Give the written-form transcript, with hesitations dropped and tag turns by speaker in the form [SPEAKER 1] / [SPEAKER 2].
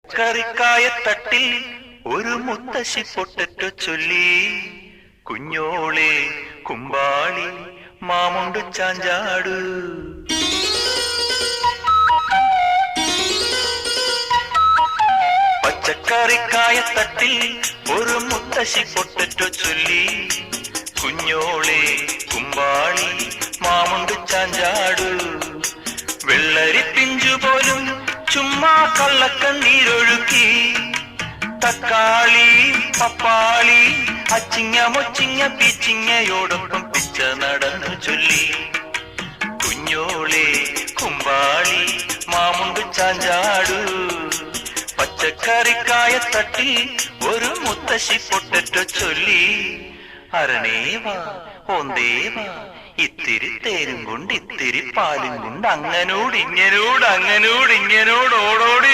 [SPEAKER 1] പച്ചക്കറിക്കായത്തട്ടിൽ ഒരു മുത്തശ്ശി പൊട്ടറ്റോ ചൊല്ലി, കുഞ്ഞോളെ കുമ്പാളി മാമുണ്ടു ചാഞ്ചാടു. പച്ചക്കറിക്കായത്തട്ടിൽ ഒരു മുത്തശ്ശി പൊട്ടറ്റോ ചൊല്ലി, കുഞ്ഞോളെ കുമ്പാളി മാമുണ്ടു ചാഞ്ചാടു. വെള്ളരി പിഞ്ചു പോലും ചുമ്മാ കള്ളക്കണ്ണീരൊഴുക്കി, തക്കാളി പപ്പാളി അച്ചിങ്ങ മൊച്ചിങ്ങ പീച്ചിങ്ങയോടൊപ്പം പിച്ച നടന്നു ചൊല്ലി, കുഞ്ഞോളെ കുമ്പാളി മാമുണ്ടു ചാഞ്ചാടു. പച്ചക്കറിക്കായത്തട്ടിൽ ഒരു മുത്തശ്ശി പൊട്ടറ്റോ ചൊല്ലി, അരണേവാ ഓന്തേവാ ഇത്തിരി തേരും കൊണ്ട് ഇത്തിരി പാലും കൊണ്ട് അങ്ങനോട് ഇങ്ങനോട് ഓടോടി